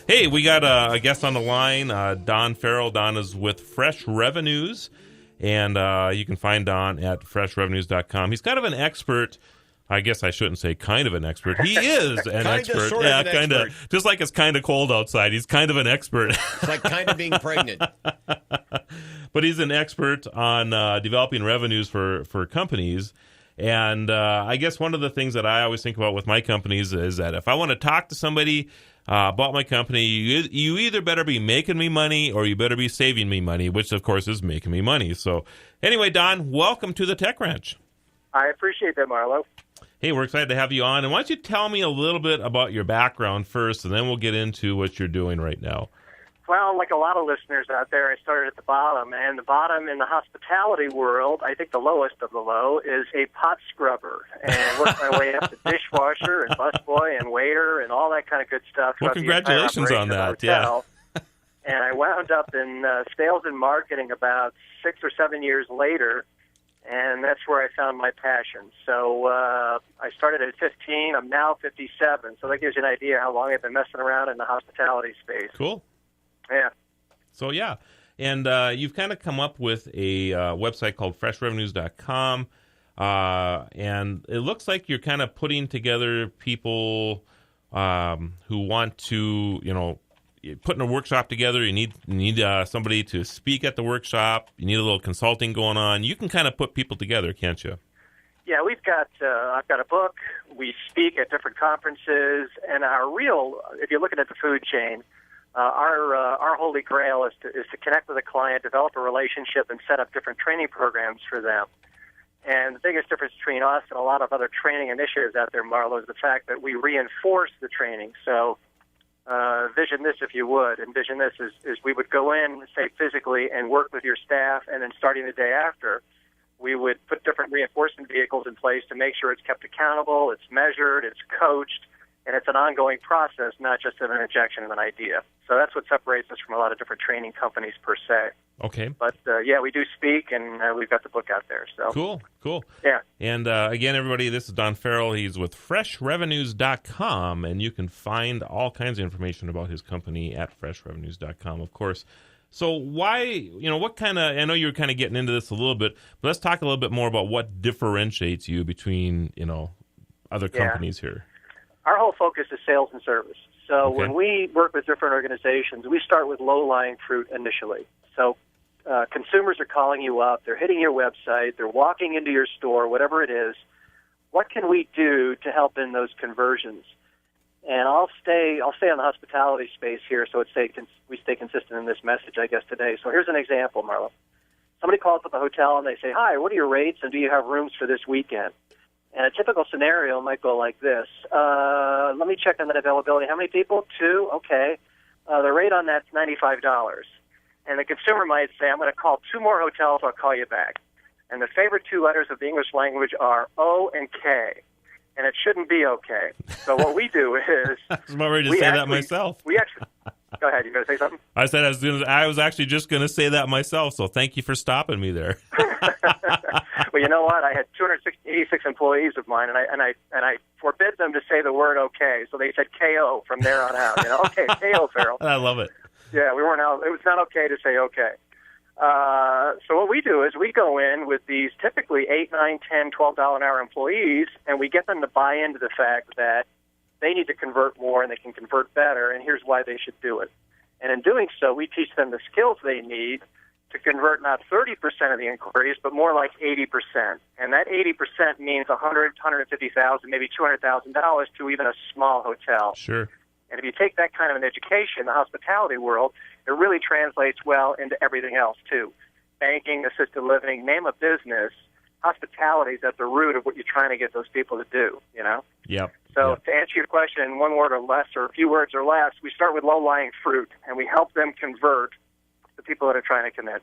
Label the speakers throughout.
Speaker 1: Hey, we got a guest on the line, Don Farrell. Don is with Fresh Revenues, and you can find Don at freshrevenues.com. He's kind of an expert. I guess I shouldn't say kind of an expert. He is an expert.
Speaker 2: Sort of kind of.
Speaker 1: Just like it's kind of cold outside. He's kind of an expert.
Speaker 2: It's like kind of being pregnant.
Speaker 1: But he's an expert on developing revenues for companies. And I guess one of the things that I always think about with my companies is that if I want to talk to somebody about my company, you either better be making me money or you better be saving me money, which, of course, is making me money. So anyway, Don, welcome to the Tech Ranch.
Speaker 3: I appreciate that, Marlo.
Speaker 1: Hey, we're excited to have you on. And why don't you tell me a little bit about your background first, and then we'll get into what you're doing right now.
Speaker 3: Well, like a lot of listeners out there, I started at the bottom, and the bottom in the hospitality world, I think the lowest of the low, is a pot scrubber, and worked my way up to dishwasher and busboy and waiter and all that kind of good stuff.
Speaker 1: Well, congratulations on that, yeah.
Speaker 3: And I wound up in sales and marketing about 6 or 7 years later, and that's where I found my passion. So I started at 15. I'm now 57, so that gives you an idea how long I've been messing around in the hospitality space.
Speaker 1: Cool.
Speaker 3: Yeah.
Speaker 1: So, yeah. And you've kind of come up with a website called freshrevenues.com, and it looks like you're kind of putting together people who want to, putting a workshop together. You need somebody to speak at the workshop. You need a little consulting going on. You can kind of put people together, can't you?
Speaker 3: Yeah, I've got a book. We speak at different conferences, and if you're looking at the food chain, our holy grail is to connect with a client, develop a relationship, and set up different training programs for them. And the biggest difference between us and a lot of other training initiatives out there, Marlo, is the fact that we reinforce the training. So vision this, if you would. Envision this is we would go in, say, physically and work with your staff, and then starting the day after, we would put different reinforcement vehicles in place to make sure it's kept accountable, it's measured, it's coached, and it's an ongoing process, not just an injection of an idea. So that's what separates us from a lot of different training companies per se.
Speaker 1: Okay.
Speaker 3: But, yeah, we do speak, and we've got the book out there. So
Speaker 1: Cool.
Speaker 3: Yeah.
Speaker 1: And, again, everybody, this is Don Farrell. He's with freshrevenues.com, and you can find all kinds of information about his company at freshrevenues.com, of course. So why, what kind of, I know you're kind of getting into this a little bit, but let's talk a little bit more about what differentiates you between, other companies here.
Speaker 3: Our whole focus is sales and service. So when we work with different organizations, we start with low-lying fruit initially. So consumers are calling you up, they're hitting your website, they're walking into your store, whatever it is. What can we do to help in those conversions? And I'll stay on the hospitality space here, so we stay consistent in this message, I guess, today. So here's an example, Marlo. Somebody calls up a hotel and they say, "Hi, what are your rates, and do you have rooms for this weekend?" And a typical scenario might go like this. Let me check on that availability. How many people? 2? Okay. The rate on that's $95. And the consumer might say, "I'm going to call 2 more hotels. I'll call you back." And the favorite 2 letters of the English language are O and K. And it shouldn't be okay. So what we do is...
Speaker 1: I was about ready to say that myself.
Speaker 3: Go ahead. You going to say something?
Speaker 1: I said I was actually just going to say that myself, so thank you for stopping me there.
Speaker 3: Well, you know what? I had 286 employees of mine, and I forbid them to say the word okay, so they said KO from there on out. Okay, KO, Farrell.
Speaker 1: I love it.
Speaker 3: Yeah, it was not okay to say okay. So what we do is we go in with these typically $8, $9, $10, $12 an hour employees, and we get them to buy into the fact that they need to convert more and they can convert better, and here's why they should do it. And in doing so, we teach them the skills they need to convert not 30% of the inquiries, but more like 80%. And that 80% means $100,000, $150,000, maybe $200,000 to even a small hotel.
Speaker 1: Sure.
Speaker 3: And if you take that kind of an education in the hospitality world, it really translates well into everything else, too. Banking, assisted living, name a business, hospitality is at the root of what you're trying to get those people to do,
Speaker 1: Yep.
Speaker 3: So to answer your question in one word or less, or a few words or less, we start with low-lying fruit, and we help them convert the people that are trying to commit.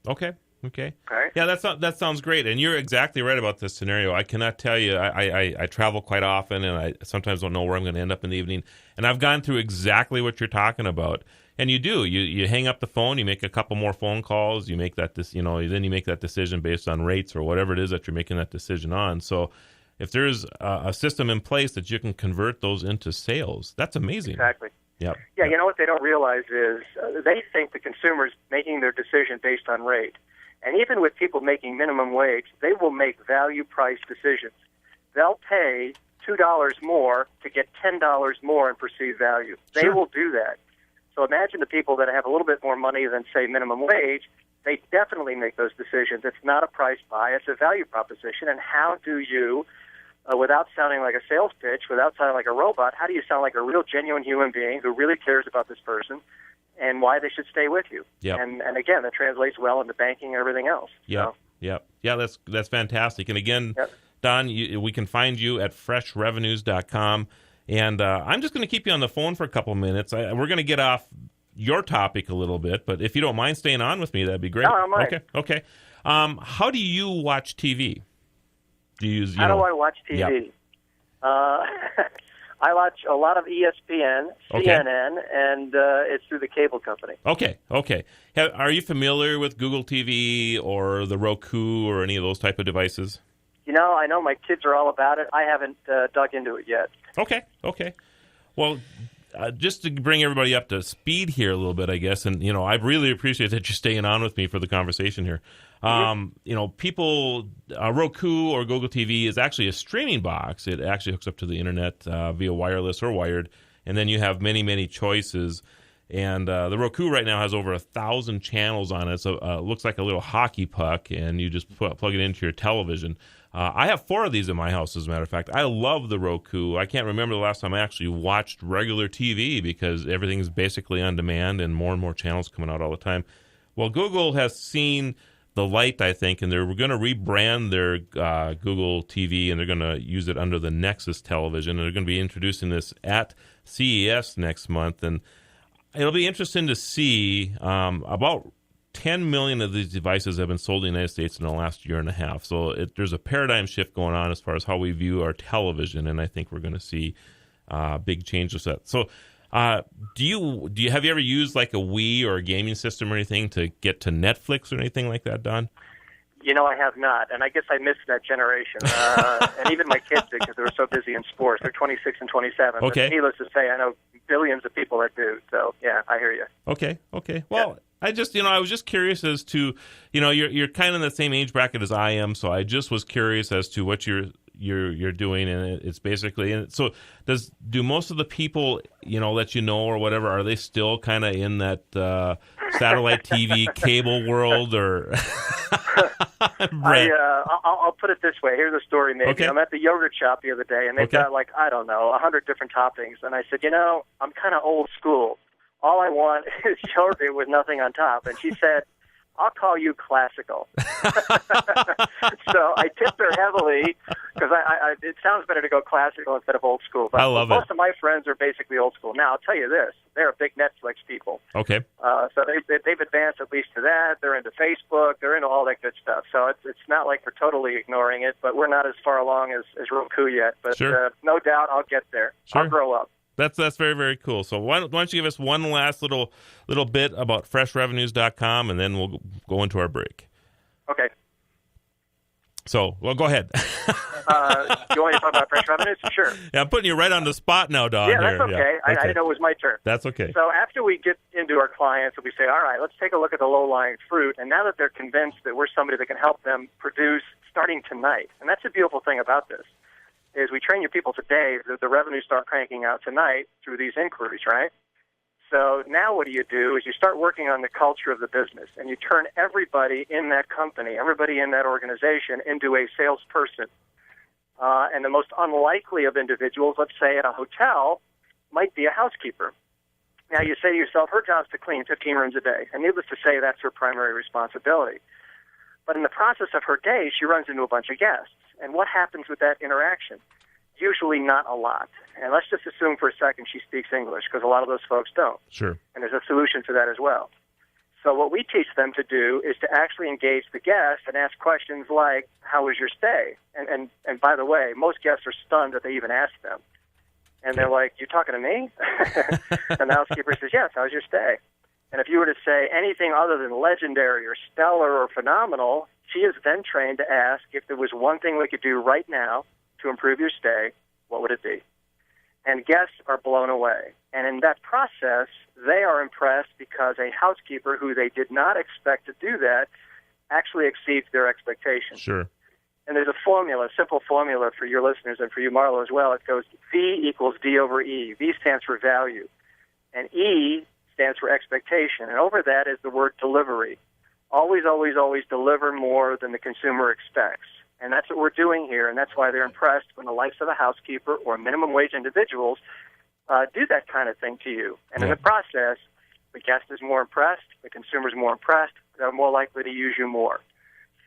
Speaker 1: Okay.
Speaker 3: All right.
Speaker 1: Yeah, that sounds great, and you're exactly right about this scenario. I cannot tell you. I travel quite often, and I sometimes don't know where I'm going to end up in the evening. And I've gone through exactly what you're talking about. And you do. You hang up the phone. You make a couple more phone calls. You make that then you make that decision based on rates or whatever it is that you're making that decision on. So if there's a system in place that you can convert those into sales, that's amazing.
Speaker 3: Exactly.
Speaker 1: Yep.
Speaker 3: Yeah, you know what they don't realize is they think the consumer's making their decision based on rate. And even with people making minimum wage, they will make value price decisions. They'll pay $2 more to get $10 more in perceived value. They
Speaker 1: Sure.
Speaker 3: will do that. So imagine the people that have a little bit more money than, say, minimum wage. They definitely make those decisions. It's not a price buy. It's a value proposition. And how do you, without sounding like a sales pitch, without sounding like a robot, how do you sound like a real, genuine human being who really cares about this person and why they should stay with you?
Speaker 1: Yep.
Speaker 3: And again, that translates well into banking and everything else.
Speaker 1: Yep.
Speaker 3: So,
Speaker 1: Yep. Yeah, that's fantastic. And again,
Speaker 3: Yep.
Speaker 1: Don, we can find you at freshrevenues.com. And I'm just going to keep you on the phone for a couple of minutes. We're going to get off your topic a little bit, but if you don't mind staying on with me, that'd be great.
Speaker 3: No, I don't mind.
Speaker 1: Okay. How do you watch TV? Do you use?
Speaker 3: How do I watch TV?
Speaker 1: Yep.
Speaker 3: I watch a lot of ESPN,
Speaker 1: Okay.
Speaker 3: CNN, and it's through the cable company.
Speaker 1: Okay. Are you familiar with Google TV or the Roku or any of those type of devices?
Speaker 3: You know, I know my kids are all about it. I haven't dug into it yet.
Speaker 1: Okay. Well, just to bring everybody up to speed here a little bit, I guess, and, I really appreciate that you're staying on with me for the conversation here. People, Roku or Google TV is actually a streaming box. It actually hooks up to the internet via wireless or wired, and then you have many, many choices. And the Roku right now has over 1,000 channels on it, so it looks like a little hockey puck, and you just plug it into your television. I have 4 of these in my house, as a matter of fact. I love the Roku. I can't remember the last time I actually watched regular TV because everything's basically on demand and more channels coming out all the time. Well, Google has seen the light, I think, and they're going to rebrand their Google TV, and they're going to use it under the Nexus television. And they're going to be introducing this at CES next month, and it'll be interesting to see. About 10 million of these devices have been sold in the United States in the last year and a half. So there's a paradigm shift going on as far as how we view our television, and I think we're going to see big changes to that. So do you have you ever used like a Wii or a gaming system or anything to get to Netflix or anything like that, Don?
Speaker 3: You know, I have not, and I guess I missed that generation. And even my kids did because they were so busy in sports. They're 26 and 27.
Speaker 1: Okay.
Speaker 3: But needless to say, I know billions of people that do. So, yeah, I hear you.
Speaker 1: Okay. Well, I just, I was just curious as to, you're kind of in the same age bracket as I am, so I just was curious as to what you're doing, and it's basically. And so, do most of the people, that or whatever, are they still kind of in that satellite TV cable world, or?
Speaker 3: I'll put it this way. Here's a story, maybe.
Speaker 1: Okay.
Speaker 3: I'm at the yogurt shop the other day, and they've got 100 different toppings. And I said, I'm kind of old school. All I want is yogurt with nothing on top. And she said, I'll call you classical. So I tipped her heavily because it sounds better to go classical instead of old school. But
Speaker 1: I love
Speaker 3: most of my friends are basically old school. Now, I'll tell you this. They're big Netflix people.
Speaker 1: Okay.
Speaker 3: So they've advanced at least to that. They're into Facebook. They're into all that good stuff. So it's not like we're totally ignoring it, but we're not as far along as Roku yet. But
Speaker 1: sure.
Speaker 3: No doubt I'll get there.
Speaker 1: Sure.
Speaker 3: I'll grow up.
Speaker 1: That's very, very cool. So why don't you give us one last little bit about freshrevenues.com, and then we'll go into our break.
Speaker 3: Okay.
Speaker 1: So, go ahead.
Speaker 3: You want to talk about Fresh Revenues? Sure.
Speaker 1: Yeah, I'm putting you right on the spot now, Don.
Speaker 3: Yeah, that's okay. I didn't know it was my turn.
Speaker 1: That's okay.
Speaker 3: So after we get into our clients, we say, all right, let's take a look at the low-lying fruit. And now that they're convinced that we're somebody that can help them produce starting tonight, and that's the beautiful thing about this, is we train your people today that the revenues start cranking out tonight through these inquiries, right? So now what do? Is you start working on the culture of the business, and you turn everybody in that company, everybody in that organization into a salesperson. And the most unlikely of individuals, let's say at a hotel, might be a housekeeper. Now you say to yourself, her job's to clean 15 rooms a day, and needless to say, that's her primary responsibility. But in the process of her day, she runs into a bunch of guests. And what happens with that interaction? Usually not a lot. And let's just assume for a second she speaks English, because a lot of those folks don't.
Speaker 1: Sure.
Speaker 3: And there's a solution to that as well. So what we teach them to do is to actually engage the guest and ask questions like, how was your stay? And by the way, most guests are stunned that they even ask them. And they're like, you talking to me? And the housekeeper says, yes, how was your stay? And if you were to say anything other than legendary or stellar or phenomenal, she is then trained to ask if there was one thing we could do right now to improve your stay, what would it be? and guests are blown away. And in that process, they are impressed because a housekeeper who they did not expect to do that actually exceeds their expectations.
Speaker 1: Sure.
Speaker 3: And there's a simple formula for your listeners and for you, Marlo, as well. It goes V equals D over E. V stands for value, and E stands for expectation. And over that is the word delivery. Always, always, always deliver more than the consumer expects. And that's what we're doing here, and that's why they're impressed when the likes of a housekeeper or minimum wage individuals do that kind of thing to you. And in the process, the guest is more impressed, the consumer is more impressed, they're more likely to use you more.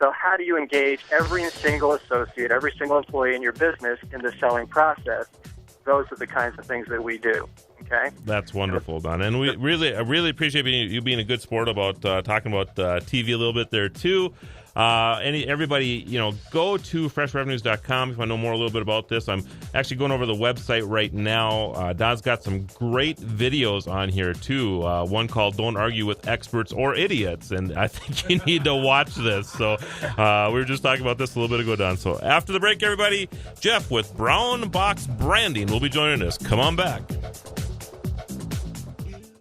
Speaker 3: So how do you engage every single associate, every single employee in your business in the selling process? Those are the kinds of things that we do. Okay,
Speaker 1: that's wonderful, Don, and I really appreciate you being a good sport about talking about TV a little bit there too. Everybody, go to freshrevenues.com if I know more a little bit about this. I'm actually going over the website right now. Don's got some great videos on here too. One called "Don't Argue with Experts or Idiots," and I think you need to watch this. So we were just talking about this a little bit ago, Don. So after the break, everybody, Jeff with Brown Box Branding will be joining us. Come on back.